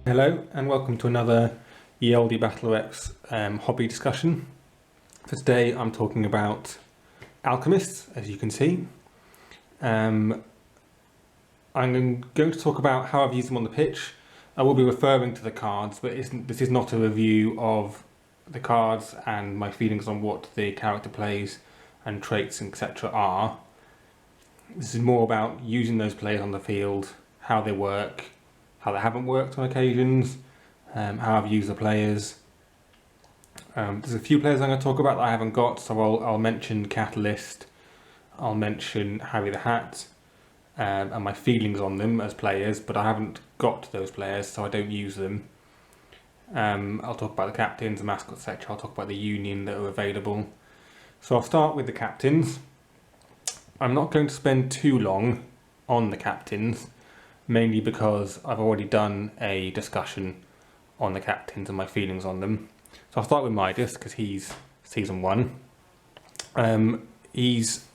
Hello and welcome to another Ye Olde Battle Reps hobby discussion. For today I'm talking about Alchemists, as you can see. I'm going to talk about how I've used them on the pitch. I will be referring to the cards, but this is not a review of the cards and my feelings on what the character plays and traits etc. are. This is more about using those players on the field, how they work, how they haven't worked on occasions, how I've used the players. There's a few players I'm going to talk about that I haven't got, so I'll mention Catalyst, I'll mention Harry the Hat, and my feelings on them as players, but I haven't got those players, so I don't use them. I'll talk about the captains, the mascots, etc. I'll talk about the union that are available. So I'll start with the captains. I'm not going to spend too long on the captains, mainly because I've already done a discussion on the captains and my feelings on them. So I'll start with Midas because he's season 1. He's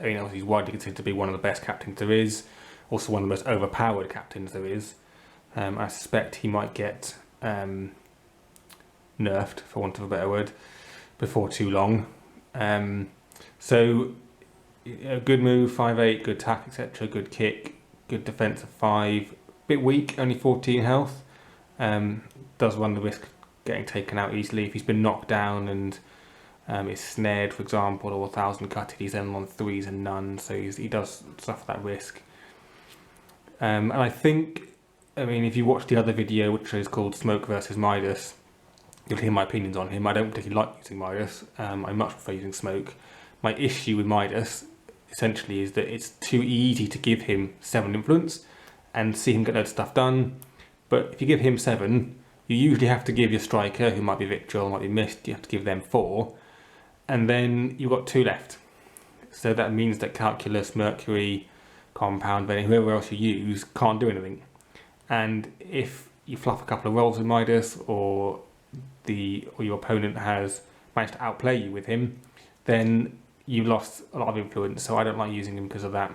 widely considered to be one of the best captains there is, also one of the most overpowered captains there is. I suspect he might get nerfed, for want of a better word, before too long. So a good move, 5'8", good attack, etc., good kick, good defense of 5, bit weak, only 14 health. Does run the risk of getting taken out easily if he's been knocked down and is snared, for example, or 1000 cutted. He's then on 3s and none, so he does suffer that risk. And I think, if you watch the other video, which is called Smoke versus Midas, you'll hear my opinions on him. I don't particularly like using Midas. I much prefer using Smoke. My issue with Midas essentially is that it's too easy to give him 7 influence and see him get loads of stuff done. But if you give him 7, you usually have to give your striker, who might be Victual, might be Mist, you have to give them 4, and then you've got 2 left. So that means that Calculus, Mercury, Compound, Venin, whoever else you use, can't do anything. And if you fluff a couple of rolls with Midas, or your opponent has managed to outplay you with him, then you've lost a lot of influence. So I don't like using him because of that.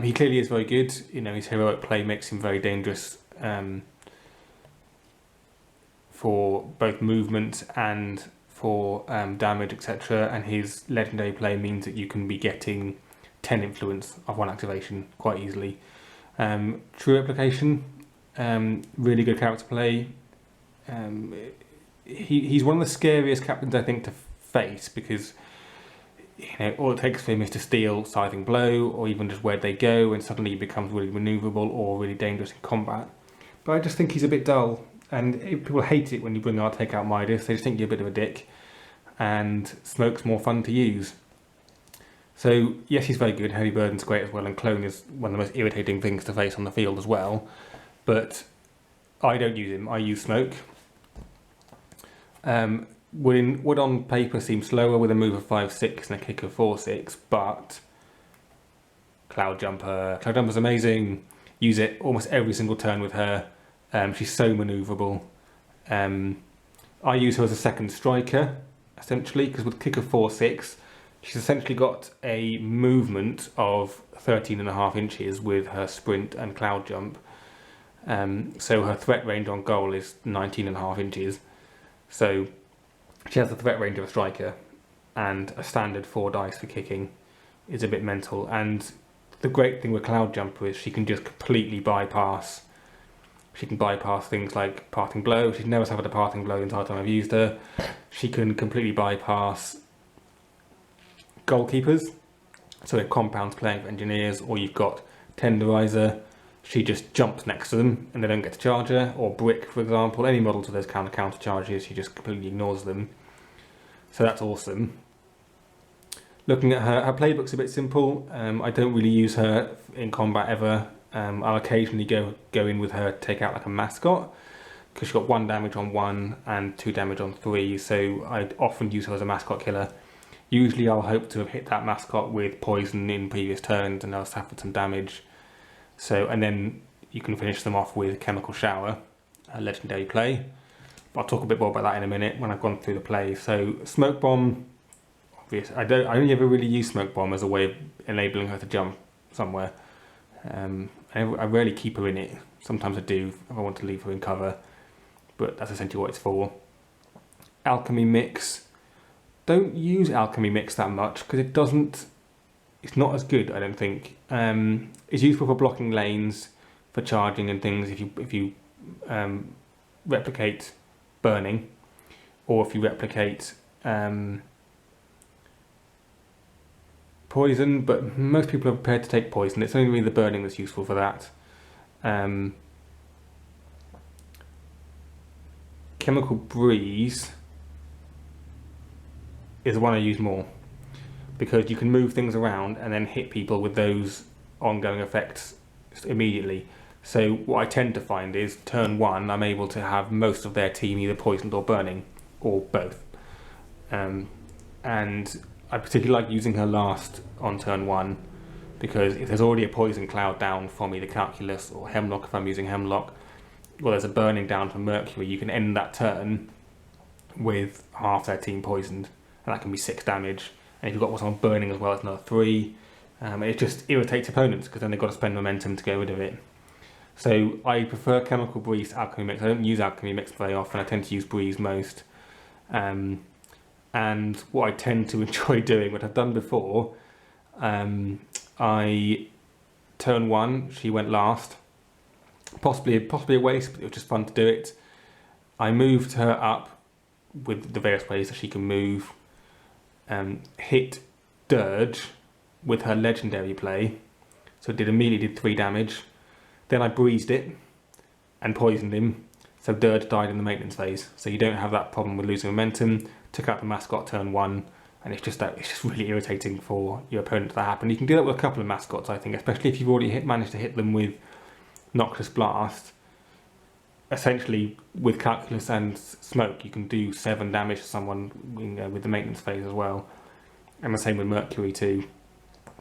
He clearly is very good. His heroic play makes him very dangerous for both movement and for damage, etc. And his legendary play means that you can be getting 10 influence of one activation quite easily. True replication, really good character play. He's one of the scariest captains, I think, to face, because all it takes for him is to steal Scything Blow, or even just Where They Go, and suddenly he becomes really manoeuvrable or really dangerous in combat. But I just think he's a bit dull, and people hate it when you bring out take out Midas. They just think you're a bit of a dick, and Smoke's more fun to use. So yes, he's very good. Heavy Burden's great as well, and Clone is one of the most irritating things to face on the field as well. But I don't use him. I use Smoke. Would on paper seem slower with a move of 5'6" and a kick of 4'6", but Cloud Jumper's amazing. Use it almost every single turn with her. She's so manoeuvrable. I use her as a second striker, essentially, because with kick of 4'6", she's essentially got a movement of 13.5 inches with her sprint and Cloud Jump. So her threat range on goal is 19.5 inches. So she has the threat range of a striker, and a standard 4 dice for kicking is a bit mental. And the great thing with Cloud Jumper is she can just completely bypass. She can bypass things like Parting Blow. She's never suffered a Parting Blow the entire time I've used her. She can completely bypass goalkeepers. So if Compound's playing for Engineers, or you've got Tenderizer, she just jumps next to them and they don't get to charge her. Or Brick, for example, any models of those counter charges, she just completely ignores them. So that's awesome. Looking at her playbook's a bit simple. I don't really use her in combat ever. I'll occasionally go in with her to take out like a mascot, because she's got 1 damage on 1 and 2 damage on 3, so I often use her as a mascot killer. Usually I'll hope to have hit that mascot with poison in previous turns and I'll suffered some damage. And then you can finish them off with Chemical Shower, a legendary play. I'll talk a bit more about that in a minute when I've gone through the play. So Smoke Bomb, obvious. I only ever really use Smoke Bomb as a way of enabling her to jump somewhere. I rarely keep her in it. Sometimes I do if I want to leave her in cover, but that's essentially what it's for. Alchemy Mix. Don't use Alchemy Mix that much because it's not as good, I don't think. It's useful for blocking lanes, for charging and things if you replicate burning, or if you replicate poison, but most people are prepared to take poison. It's only really the burning that's useful for that. Chemical Breeze is the one I use more, because you can move things around and then hit people with those ongoing effects immediately. So what I tend to find is turn 1 I'm able to have most of their team either poisoned or burning, or both. And I particularly like using her last on turn 1, because if there's already a poison cloud down from either Calculus or Hemlock if I'm using Hemlock, or there's a burning down from Mercury, you can end that turn with half their team poisoned, and that can be 6 damage. And if you've got what's on burning as well, it's another 3. It just irritates opponents because then they've got to spend momentum to get rid of it. So I prefer Chemical Breeze to Alchemy Mix. I don't use Alchemy Mix very often. I tend to use Breeze most. And what I tend to enjoy doing, what I've done before, I turn 1, she went last. Possibly a waste, but it was just fun to do it. I moved her up with the various ways that she can move. Hit Dirge with her legendary play, so it immediately did 3 damage. Then I breezed it and poisoned him, so Dirge died in the maintenance phase. So you don't have that problem with losing momentum. Took out the mascot turn 1, and it's just really irritating for your opponent to happen. You can do that with a couple of mascots, I think, especially if you've already managed to hit them with Noctis Blast. Essentially, with Calculus and Smoke, you can do 7 damage to someone with the maintenance phase as well. And the same with Mercury too.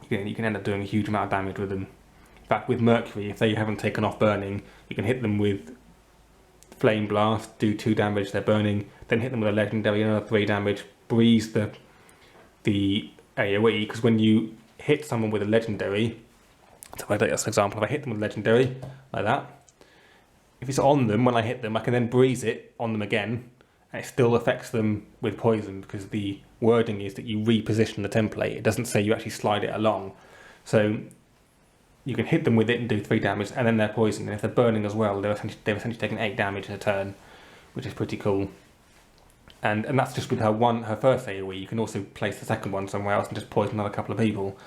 You can end up doing a huge amount of damage with them. In fact, with Mercury, if they haven't taken off burning, you can hit them with Flame Blast, do 2 damage, they're burning, then hit them with a legendary, another 3 damage, breeze the AoE, because when you hit someone with a legendary, so if I take this example, if I hit them with a legendary, like that, if it's on them when I hit them, I can then breeze it on them again, and it still affects them with poison, because the wording is that you reposition the template. It doesn't say you actually slide it along. So you can hit them with it and do 3 damage, and then they're poisoned. And if they're burning as well, they're essentially taking 8 damage a turn, which is pretty cool. And that's just with her first AoE. You can also place the second one somewhere else and just poison another couple of people.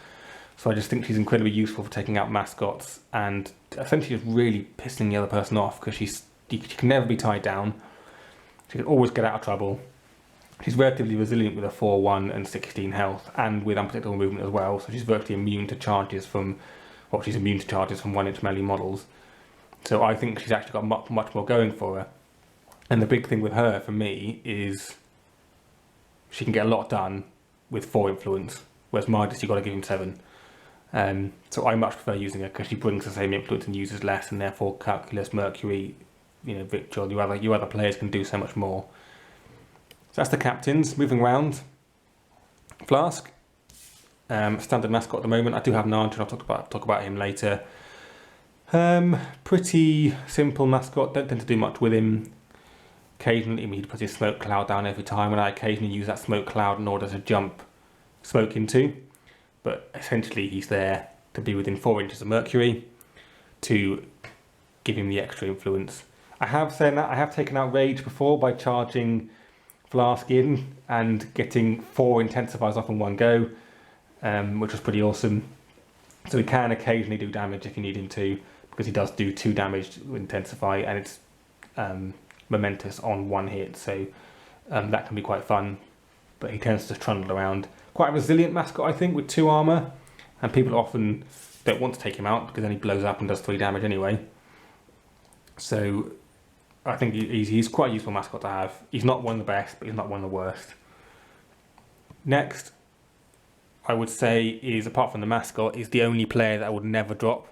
So I just think she's incredibly useful for taking out mascots and essentially just really pissing the other person off, because she can never be tied down. She can always get out of trouble. She's relatively resilient with a 4-1 and 16 health, and with unpredictable movement as well. So she's virtually immune to charges from 1-inch melee models. So I think she's actually got much more going for her. And the big thing with her, for me, is she can get a lot done with 4 influence, whereas Midas, you've got to give him 7. So I much prefer using her because she brings the same influence and uses less, and therefore Calculus, Mercury, Victor, your other players can do so much more. So that's the captains. Moving around, Flask, standard mascot at the moment. I do have Nigel. I'll talk about him later. Pretty simple mascot. Don't tend to do much with him. Occasionally, he puts his smoke cloud down every time, and I occasionally use that smoke cloud in order to jump smoke into. But essentially, he's there to be within 4 inches of Mercury to give him the extra influence. I have taken out Rage before by charging Flask in and getting 4 intensifiers off in one go, which was pretty awesome. So he can occasionally do damage if you need him to, because he does do 2 damage to intensify, and it's momentous on 1 hit, so that can be quite fun. But he tends to trundle around. Quite a resilient mascot, I think, with 2 armor, and people often don't want to take him out because then he blows up and does 3 damage anyway. So I think he's quite a useful mascot to have. He's not one of the best, but he's not one of the worst. Next, I would say, is, apart from the mascot, is the only player that I would never drop,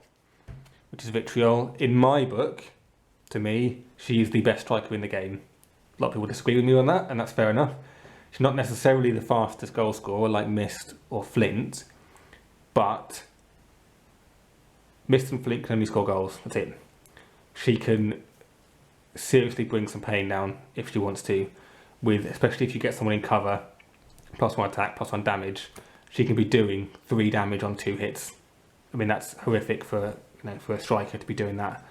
which is Vitriol. In my book, to me, she is the best striker in the game. A lot of people disagree with me on that, and that's fair enough. She's not necessarily the fastest goal scorer like Mist or Flint, but Mist and Flint can only score goals. That's it. she can seriously bring some pain down if she wants to, especially if you get someone in cover, +1 attack, +1 damage. She can be doing 3 damage on 2 hits. I mean, that's horrific for for a striker to be doing that.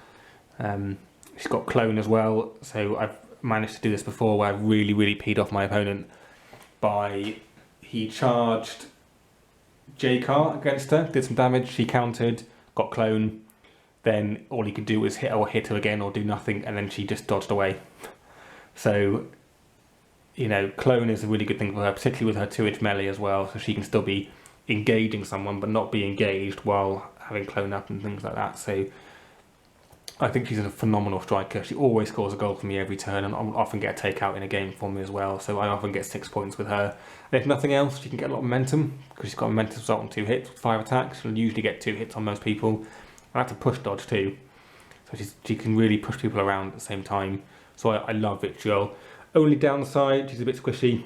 She's got clone as well, so I've managed to do this before where I've really peed off my opponent he charged J-Car against her, did some damage, she countered, got clone, then all he could do was hit her again or do nothing, and then she just dodged away. So, clone is a really good thing for her, particularly with her 2-inch melee as well, so she can still be engaging someone but not be engaged while having clone up and things like that. So I think she's a phenomenal striker. She always scores a goal for me every turn, and I'll often get a takeout in a game for me as well, so I often get 6 points with her. And if nothing else, she can get a lot of momentum, because she's got a momentum result on 2 hits with 5 attacks. She'll usually get 2 hits on most people. I have to push dodge too, so she can really push people around at the same time. So I love Vitriol. Only downside, she's a bit squishy.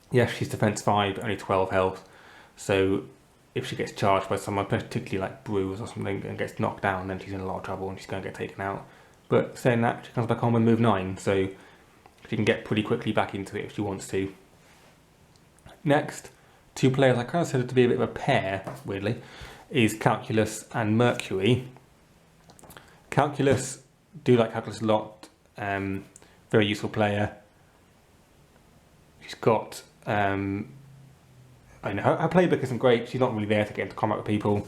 Yes, she's defense 5, but only 12 health. So if she gets charged by someone, particularly like Bruise or something, and gets knocked down, then she's in a lot of trouble and she's going to get taken out. But saying that, she comes back on with move 9, so she can get pretty quickly back into it if she wants to. Next, 2 players I kind of said it to be a bit of a pair, weirdly, is Calculus and Mercury. Calculus, do like Calculus a lot, very useful player. She's got, I know her playbook isn't great, she's not really there to get into combat with people.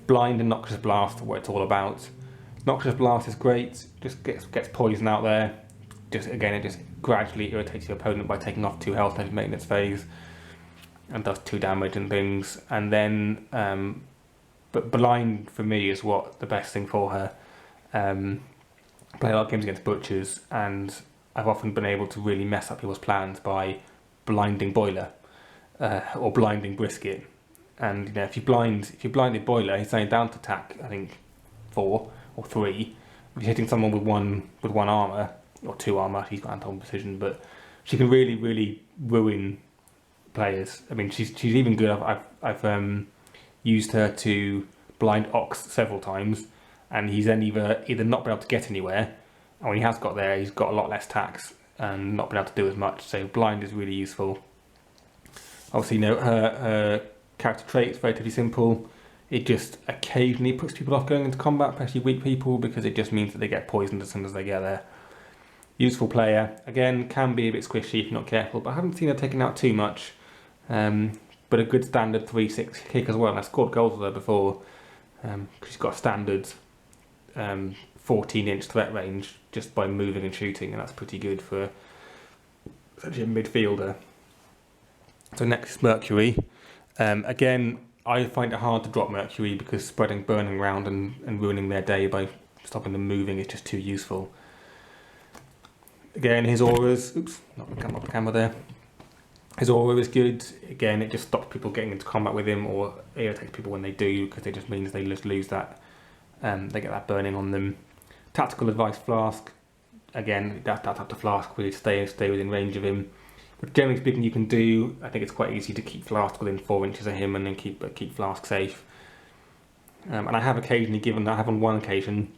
Blind and Noxious Blast are what it's all about. Noxious Blast is great, just gets poison out there. It just gradually irritates your opponent by taking off 2 health in maintenance phase, and does 2 damage and things. And then, but Blind for me is what the best thing for her. Play a lot of games against Butchers, and I've often been able to really mess up people's plans by blinding Boiler. Or blinding Brisket, and if you blinded Boiler, he's only down to attack, I think 4 or 3. If you're hitting someone with one armor or 2 armor, he's got anti precision, but she can really ruin players. I mean, she's even good. I've used her to blind Ox several times, and he's then either not been able to get anywhere, and when he has got there, he's got a lot less attacks and not been able to do as much. So blind is really useful. Obviously, her character trait is relatively simple. It just occasionally puts people off going into combat, especially weak people, because it just means that they get poisoned as soon as they get there. Useful player. Again, can be a bit squishy if you're not careful, but I haven't seen her taken out too much. But a good standard 3-6 kick as well. And I scored goals with her before. She's got a standard 14-inch threat range just by moving and shooting, and that's pretty good for essentially a midfielder. So next is Mercury. Again, I find it hard to drop Mercury because spreading burning around and ruining their day by stopping them moving is just too useful. Again, his auras, not the camera there. His aura is good. Again, it just stops people getting into combat with him, or irritates people when they do, because it just means they just lose that, they get that burning on them. Tactical Advice Flask. Again, that's up to Flask really to stay within range of him. But generally speaking, you can do, I think it's quite easy to keep Flask within 4 inches of him and then keep Flask safe. And I have on one occasion,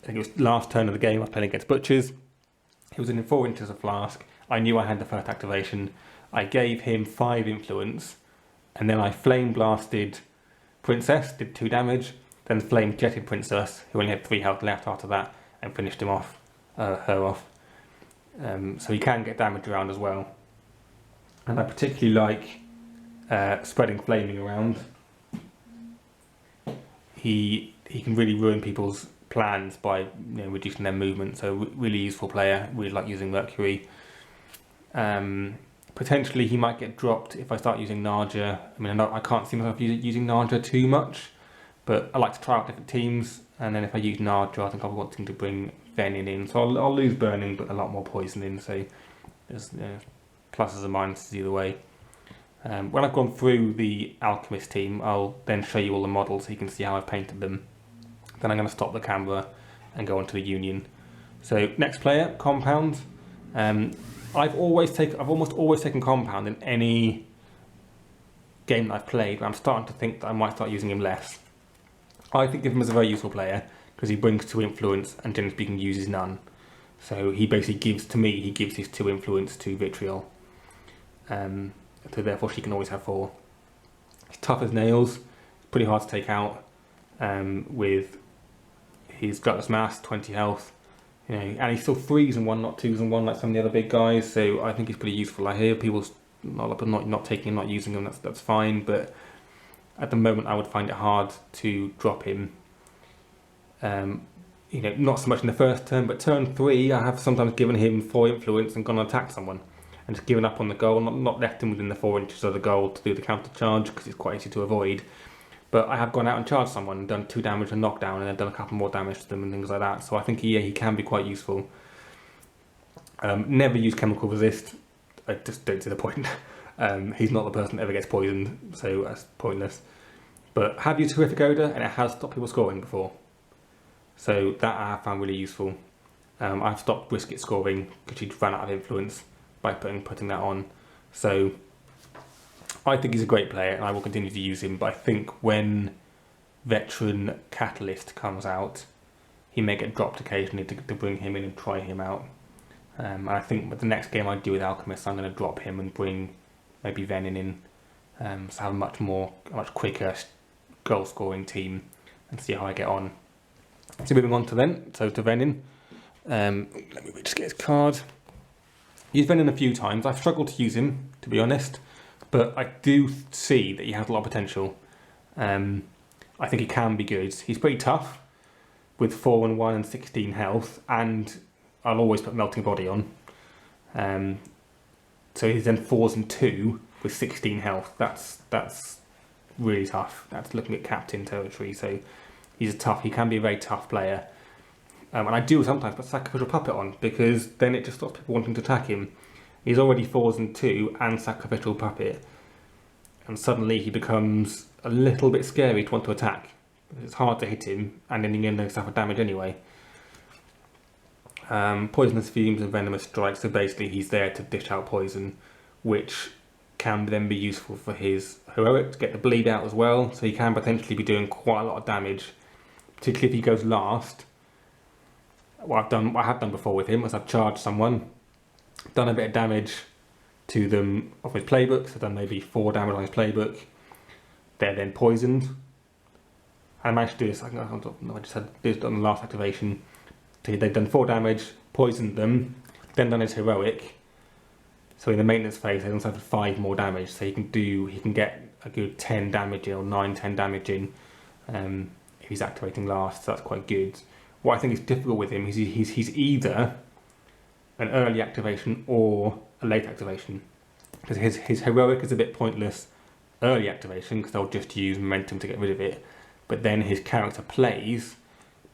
I think it was last turn of the game, I was playing against Butchers. He was within 4 inches of Flask. I knew I had the first activation. I gave him 5 influence, and then I flame blasted Princess, did 2 damage, then flame jetted Princess, who only had 3 health left after that, and finished her off. So he can get damage around as well. And I particularly like spreading flaming around. He can really ruin people's plans by reducing their movement. So really useful player. Really like using Mercury. Potentially he might get dropped if I start using Narja. I mean, I can't see myself using Narja too much, but I like to try out different teams. And then if I use Narja, I think I'm wanting to bring Venin in. So I'll lose burning, but a lot more poison in. So there's pluses and minuses either way. When I've gone through the Alchemist team, I'll then show you all the models so you can see how I've painted them. Then I'm going to stop the camera and go on to the Union. So next player, Compound. I've almost always taken Compound in any game that I've played, but I'm starting to think that I might start using him less. I think of him as a very useful player because he brings 2 influence and generally speaking uses none. So he basically gives, to me, he gives his 2 influence to Vitriol. So therefore she can always have 4. He's tough as nails, pretty hard to take out with his Gutless Mass, 20 health. You know, and he's still 3s and 1, not 2s and 1 like some of the other big guys, so I think he's pretty useful. I hear people not taking him, not using him, that's fine, but at the moment I would find it hard to drop him. You know, not so much in the first turn, but turn 3 I have sometimes given him 4 influence and gone and attacked someone and just given up on the goal, not left him within the 4 inches of the goal to do the counter charge because it's quite easy to avoid. But I have gone out and charged someone and done 2 damage and knockdown and then done a couple more damage to them and things like that. So I think he can be quite useful. Never use chemical resist. I just don't see the point. He's not the person that ever gets poisoned, so that's pointless. But have used Horrific Odour and it has stopped people scoring before. So that I have found really useful. I've stopped Brisket scoring because she ran out of influence by putting that on. So I think he's a great player and I will continue to use him, but I think when Veteran Catalyst comes out, he may get dropped occasionally to bring him in and try him out. And I think with the next game I do with Alchemists, I'm going to drop him and bring maybe Venin in, so have a much quicker goal scoring team and see how I get on. So moving on to Venin. Let me just get his card. Used Venin a few times. I've struggled to use him, to be honest, but I do see that he has a lot of potential. I think he can be good. He's pretty tough with 4 and 1 and 16 health, and I'll always put Melting Body on. So he's then 4s and 2 with 16 health. That's really tough. That's looking at captain territory. So he can be a very tough player. And I do sometimes put Sacrificial Puppet on because then it just stops people wanting to attack him. He's already 4s and 2 and Sacrificial Puppet, and suddenly he becomes a little bit scary to want to attack. It's hard to hit him, and then you're going to suffer damage anyway. Poisonous Fumes and Venomous Strikes, so basically he's there to dish out poison, which can then be useful for his Heroic to get the bleed out as well, so he can potentially be doing quite a lot of damage, particularly if he goes last. What I have done before with him is I've charged someone, done a bit of damage to them off his playbook, so I've done maybe 4 damage on his playbook. They're then poisoned. I managed to do this, I just had this on the last activation. So they've done 4 damage, poisoned them, then done his Heroic. So in the maintenance phase, they also have 5 more damage, so he can get a good 10 damage in, or 9-10 damage in, if he's activating last, so that's quite good. What I think is difficult with him is he's either an early activation or a late activation. Because his Heroic is a bit pointless early activation, because they'll just use momentum to get rid of it. But then his character plays,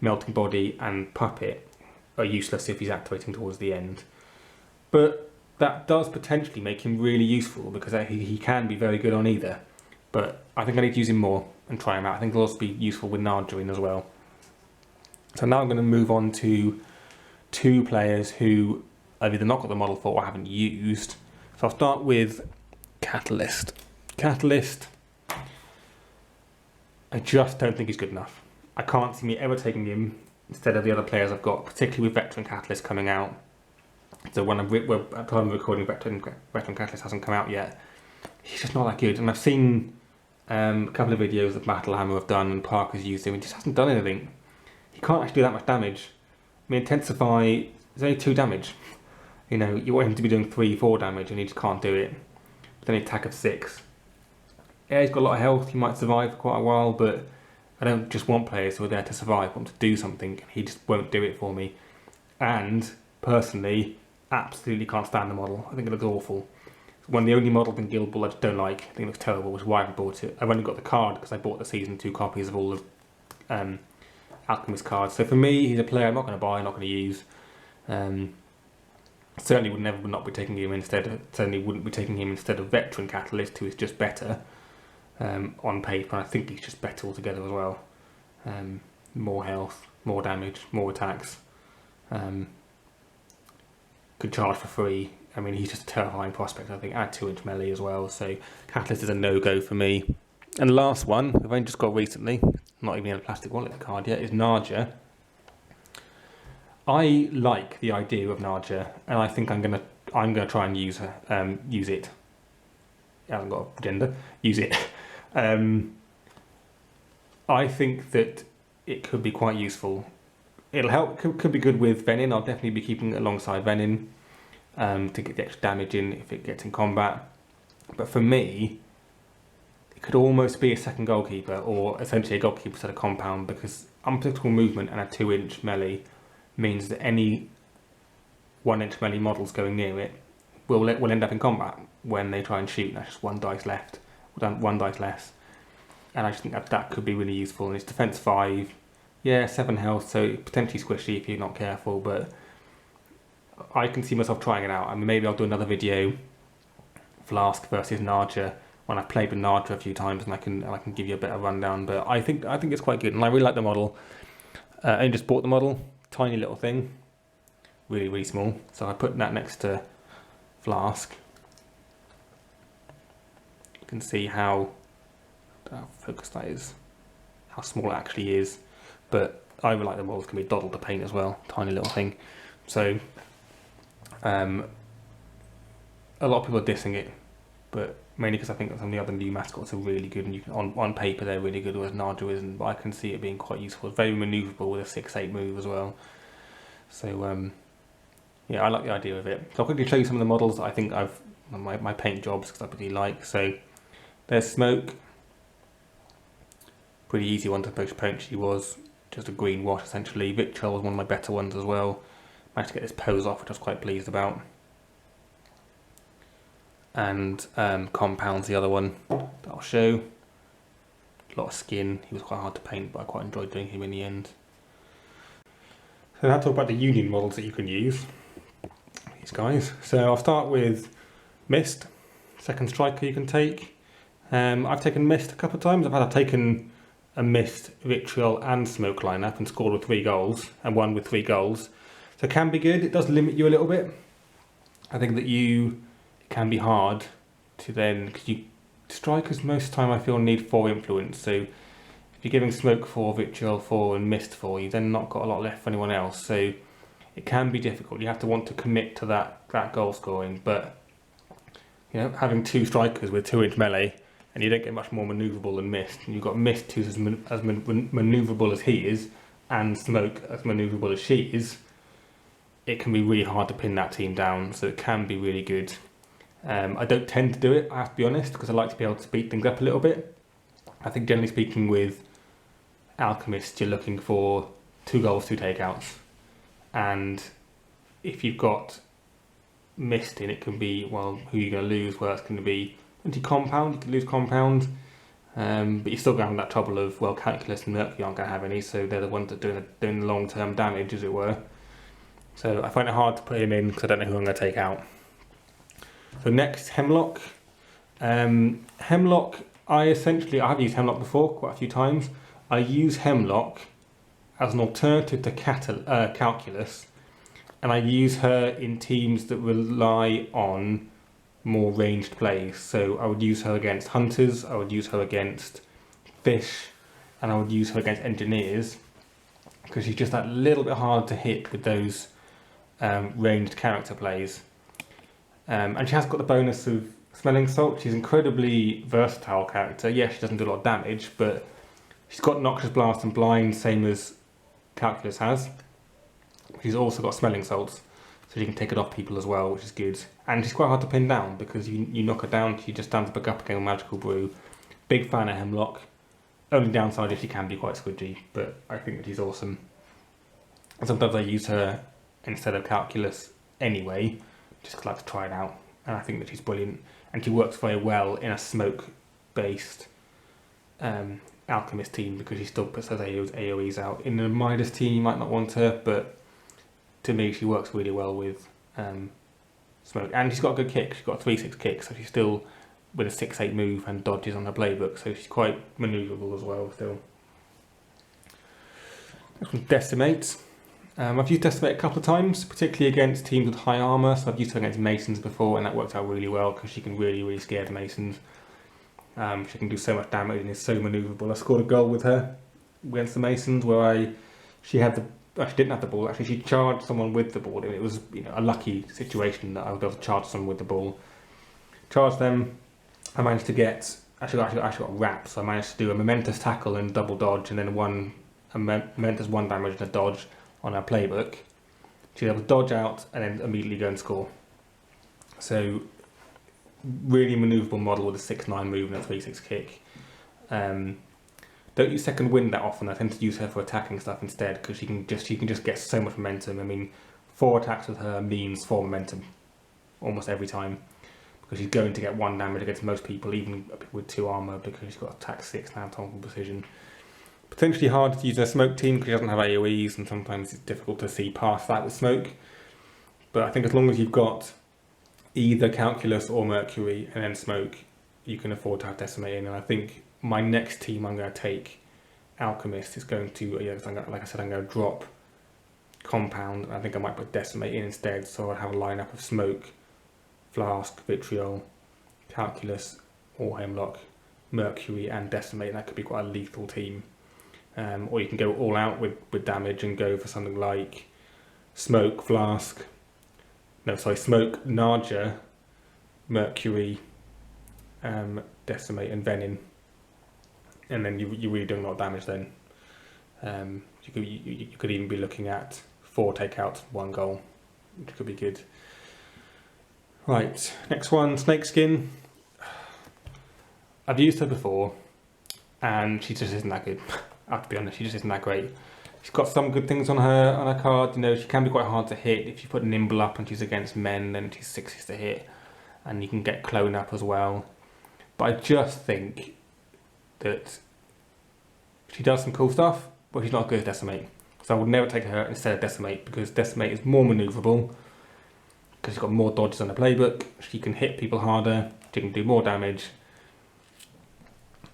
Melting Body and Puppet are useless if he's activating towards the end. But that does potentially make him really useful, because he can be very good on either. But I think I need to use him more and try him out. I think he'll also be useful with Narduin as well. So now I'm going to move on to 2 players who I've either not got the model for or haven't used. So I'll start with Catalyst. Catalyst, I just don't think he's good enough. I can't see me ever taking him instead of the other players I've got, particularly with Veteran Catalyst coming out. So when at the time of recording, Veteran Catalyst hasn't come out yet. He's just not that good. And I've seen a couple of videos that Battlehammer have done and Parker's used him, and he just hasn't done anything. He can't actually do that much damage. I mean, Intensify is only 2 damage. You know, you want him to be doing 3-4 damage and he just can't do it. But then an attack of 6. Yeah, he's got a lot of health, he might survive for quite a while, but I don't just want players who are there to survive, I want to do something, and he just won't do it for me. And, personally, absolutely can't stand the model. I think it looks awful. It's one of the only models in Guild Ball I just don't like. I think it looks terrible, which is why I haven't bought it. I've only got the card because I bought the Season 2 copies of all the Alchemist cards. So for me, he's a player I'm not going to buy, not going to use. Certainly would not be taking him instead. Certainly wouldn't be taking him instead of Veteran Catalyst, who is just better on paper. And I think he's just better altogether as well. More health, more damage, more attacks. Could charge for free. I mean, he's just a terrifying prospect. I think add 2-inch melee as well. So Catalyst is a no-go for me. And the last one, I've only just got recently, not even in a plastic wallet card yet, is Narja. I like the idea of Naja, and I think I'm gonna try and use her, use it. It hasn't got a gender. Use it. I think that it could be quite useful. It'll help. Could be good with Venin. I'll definitely be keeping it alongside Venin to get the extra damage in if it gets in combat. But for me, it could almost be a second goalkeeper, or essentially a goalkeeper set of compound, because unpredictable movement and a 2-inch melee means that any 1-inch melee models going near it will end up in combat when they try and shoot. That's just 1 dice left, or 1 dice less. And I just think that could be really useful. And it's defense 5, yeah, 7 health, so potentially squishy if you're not careful. But I can see myself trying it out. I mean, maybe I'll do another video, Flask versus Naja, when I've played with Naja a few times, and I can give you a better rundown. But I think it's quite good, and I really like the model. I only just bought the model, tiny little thing, really really small. So I put that next to Flask. You can see how focused that is, how small it actually is. But I really like the models. Can be doddled to paint as well, tiny little thing. So a lot of people are dissing it, but mainly because I think some of the other new mascots are really good, and you can on paper they're really good, whereas Naja isn't. But I can see it being quite useful. It's very manoeuvrable with a 6/8 move as well. So yeah, I like the idea of it. So I'll quickly show you some of the models that I think I've my paint jobs, because I really like. So there's Smoke, pretty easy one to poach opponent. She was just a green wash essentially. Victual was one of my better ones as well. Managed to get this pose off, which I was quite pleased about. And Compound's the other one that I'll show. A lot of skin. He was quite hard to paint, but I quite enjoyed doing him in the end. So now I'll talk about the union models that you can use. These guys. So I'll start with Mist, second striker you can take. I've taken Mist a couple of times. I've taken a Mist, Vitriol and Smoke lineup and scored with 3 goals, and won with 3 goals. So it can be good. It does limit you a little bit. I think that it can be hard to then, because strikers most of the time I feel need 4 influence. So if you're giving Smoke 4, Vitriol 4 and Mist 4, you've then not got a lot left for anyone else. So it can be difficult. You have to want to commit to that goal scoring. But you know, having 2 strikers with 2-inch melee, and you don't get much more manoeuvrable than Mist. And you've got Mist who's as manoeuvrable as he is, and Smoke as manoeuvrable as she is. It can be really hard to pin that team down, so it can be really good. I don't tend to do it, I have to be honest, because I like to be able to speed things up a little bit. I think generally speaking with Alchemists, you're looking for 2 goals, 2 takeouts. And if you've got Mist in, it can be, well, who are you going to lose? Well, it's going to be anti-compound, you can lose compound. But you're still going to have that trouble of, well, Calculus and Mercury aren't going to have any, so they're the ones that are doing the long-term damage, as it were. So I find it hard to put him in because I don't know who I'm going to take out. So next, Hemlock. Hemlock, I have used Hemlock before quite a few times. I use Hemlock as an alternative to Calculus, and I use her in teams that rely on more ranged plays. So I would use her against Hunters, I would use her against Fish, and I would use her against Engineers, because she's just that little bit hard to hit with those ranged character plays. And she has got the bonus of Smelling Salt. She's an incredibly versatile character. Yes, she doesn't do a lot of damage, but she's got Noxious Blast and Blind, same as Calculus has. She's also got Smelling Salts, so she can take it off people as well, which is good. And she's quite hard to pin down, because you knock her down, she just stands back up again with Magical Brew. Big fan of Hemlock. Only downside is she can be quite squidgy, but I think that she's awesome. And sometimes I use her instead of Calculus anyway, just because I like to try it out. And I think that she's brilliant. And she works very well in a Smoke-based Alchemist team, because she still puts those AoEs out. In a Midas team, you might not want her, but to me, she works really well with Smoke. And she's got a good kick. She's got a 3/6 kick, so she's still with a 6/8 move and dodges on her playbook, so she's quite manoeuvrable as well still. Decimate. I've used Decimate a couple of times, particularly against teams with high armour. So I've used her against Masons before, and that worked out really well, because she can really scare the Masons. She can do so much damage and is so manoeuvrable. I scored a goal with her against the Masons where she had Well, she didn't have the ball. Actually, she charged someone with the ball. It was a lucky situation that I was able to charge someone with the ball. Charged them. I managed to get actually got wrapped. So I managed to do a momentous tackle and double dodge, and then a momentous 1 damage and a dodge on her playbook. She was able to dodge out and then immediately go and score. So really manoeuvrable model with a 6-9 move and a 3-6 kick. Don't use second wind that often. I tend to use her for attacking stuff instead because she can just get so much momentum. I mean, 4 attacks with her means 4 momentum almost every time because she's going to get 1 damage against most people, even with 2 armor because she's got attack 6 and anatomical precision. Potentially hard to use her smoke team because she doesn't have AoEs and sometimes it's difficult to see past that with smoke. But I think as long as you've got either Calculus or Mercury and then smoke, you can afford to have Decimating. And I think my next team I'm going to take, Alchemist, is going to, like I said, I'm going to drop Compound. I think I might put Decimate in instead, so I'll have a lineup of Smoke, Flask, Vitriol, Calculus, or Hemlock, Mercury and Decimate. That could be quite a lethal team. Or you can go all out with damage and go for something like Smoke, Flask, Smoke, Naja, Mercury, Decimate and Venin. And then you're really doing a lot of damage then. You could even be looking at 4 takeouts, 1 goal, which could be good. Right, next one, Snakeskin. I've used her before, and she just isn't that good. I have to be honest, she just isn't that great. She's got some good things on her card. She can be quite hard to hit. If you put Nimble up and she's against men, then she's 6 to hit, and you can get Clone up as well. But I just think that she does some cool stuff, but she's not good as Decimate. So I would never take her instead of Decimate because Decimate is more manoeuvrable because she's got more dodges on the playbook. She can hit people harder. She can do more damage.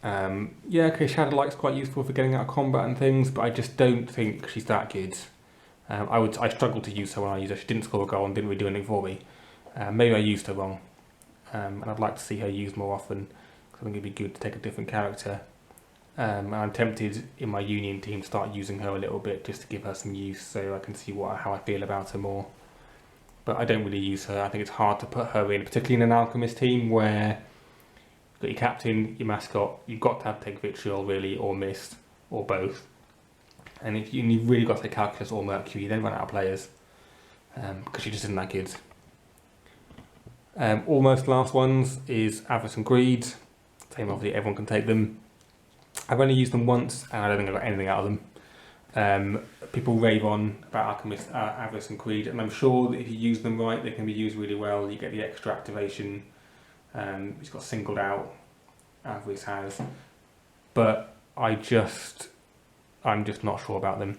Shadow Light's quite useful for getting out of combat and things, but I just don't think she's that good. I struggled to use her when I used her. She didn't score a goal and didn't really do anything for me. Maybe I used her wrong, and I'd like to see her used more often because I think it'd be good to take a different character. I'm tempted in my Union team to start using her a little bit just to give her some use so I can see how I feel about her more. But I don't really use her. I think it's hard to put her in, particularly in an Alchemist team where you've got your captain, your mascot, you've got to have to take Vitriol really, or Mist, or both. And if you've really got to take Calculus or Mercury, you then run out of players because she just isn't that good. Almost last ones is Avarice and Greed. Same, obviously everyone can take them. I've only used them once and I don't think I got anything out of them. People rave on about Alchemist, Avarice and Greed, and I'm sure that if you use them right, they can be used really well. You get the extra activation. It's got singled out, Avarice has, but I'm just not sure about them.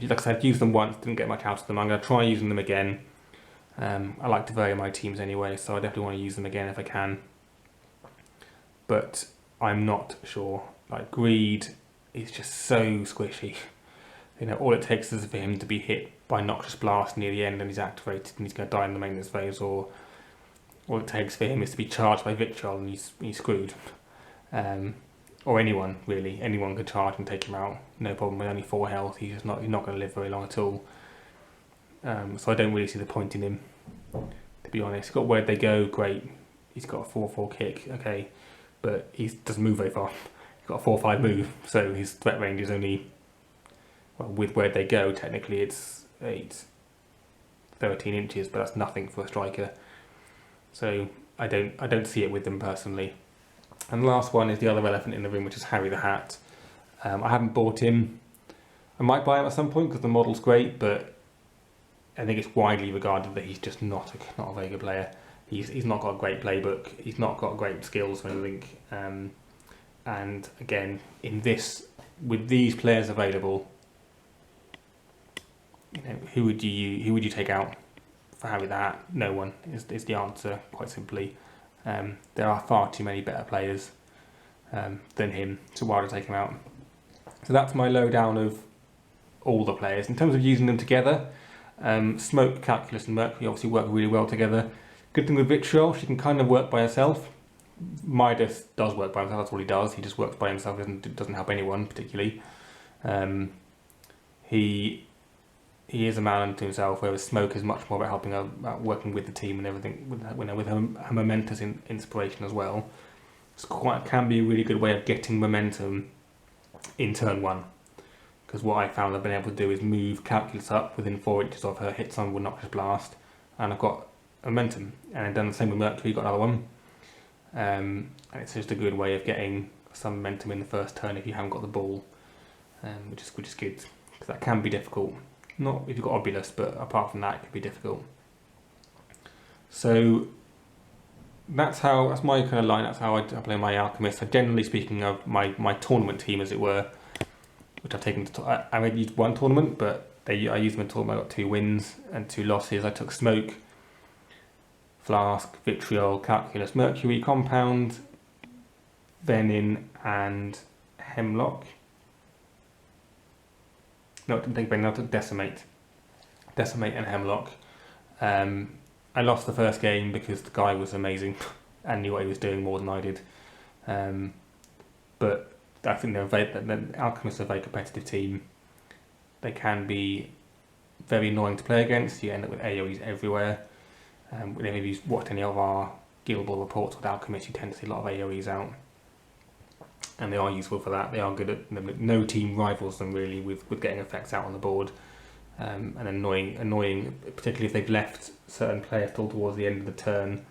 Like I said, I've used them once, didn't get much out of them. I'm going to try using them again. I like to vary my teams anyway, so I definitely want to use them again if I can. But I'm not sure. Like, Greed is just so squishy. All it takes is for him to be hit by Noxious Blast near the end and he's activated and he's going to die in the maintenance phase, or all it takes for him is to be charged by Vitriol and he's screwed. Or anyone, really. Anyone could charge and take him out. No problem, with only 4 health. He's not going to live very long at all. So I don't really see the point in him, to be honest. He's got Where'd They Go, great. He's got a 4-4 kick, okay. But he doesn't move very far. He's got a 4-5 move, so his threat range is only, well, with Where'd They Go, technically it's 13 inches, but that's nothing for a striker. So I don't see it with them personally. And the last one is the other elephant in the room, which is Harry the Hat. I haven't bought him. I might buy him at some point because the model's great, but I think it's widely regarded that he's just not a very good player. He's not got a great playbook. He's not got great skills or anything. And again, with these players available, who would you take out for Harry the Hat? No one is the answer, quite simply. There are far too many better players than him, so why would I take him out? So that's my lowdown of all the players. In terms of using them together, Smoke, Calculus and Mercury obviously work really well together. Good thing with Vitriol, she can kind of work by herself. Midas does work by himself, that's all he does. He just works by himself, doesn't help anyone particularly. He he is a man unto himself, whereas Smoke is much more about helping her, about working with the team and everything, with her momentous inspiration as well. Can be a really good way of getting momentum in turn 1. Because what I found I've been able to do is move Calculus up within 4 inches of her, hit someone with Noxious Blast, and I've got momentum. And I've done the same with Mercury, got another one. And it's just a good way of getting some momentum in the first turn if you haven't got the ball, which is good, because that can be difficult. Not if you've got Obulus, but apart from that, it can be difficult. So that's my kind of line. That's how I play my Alchemist. So generally speaking, of my tournament team, as it were, which I've taken to. I only used one tournament, but I used them in tournament. I got 2 wins and 2 losses. I took Smoke, Flask, Vitriol, Calculus, Mercury, Compound, Venin, and Hemlock. No, I didn't take Venin, I took Decimate. Decimate and Hemlock. I lost the first game because the guy was amazing and knew what he was doing more than I did. But I think the Alchemists are a very competitive team. They can be very annoying to play against. You end up with AoEs everywhere. If you've watched any of our Guildball reports with Alchemists, you tend to see a lot of AoEs out. And they are useful for that. They are good at them. No team rivals them really with getting effects out on the board. And annoying, particularly if they've left certain players till towards the end of the turn.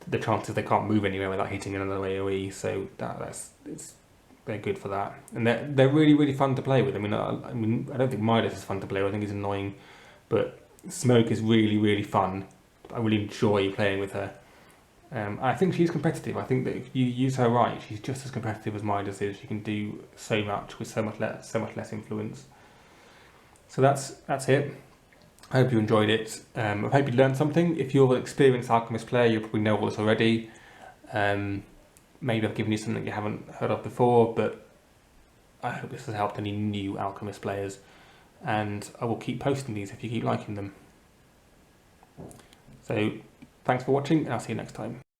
The chances they can't move anywhere without hitting another AoE, so they're good for that. And they're really, really fun to play with. I don't think Midas is fun to play with. I think he's annoying, but Smoke is really, really fun. I really enjoy playing with her. I think she's competitive. I think that if you use her right, she's just as competitive as Midas is. She can do so much with so much less influence. So that's it. I hope you enjoyed it. I hope you learned something. If you're an experienced Alchemist player, you probably know all this already. Maybe I've given you something you haven't heard of before, but I hope this has helped any new Alchemist players. And I will keep posting these if you keep liking them. So thanks for watching, and I'll see you next time.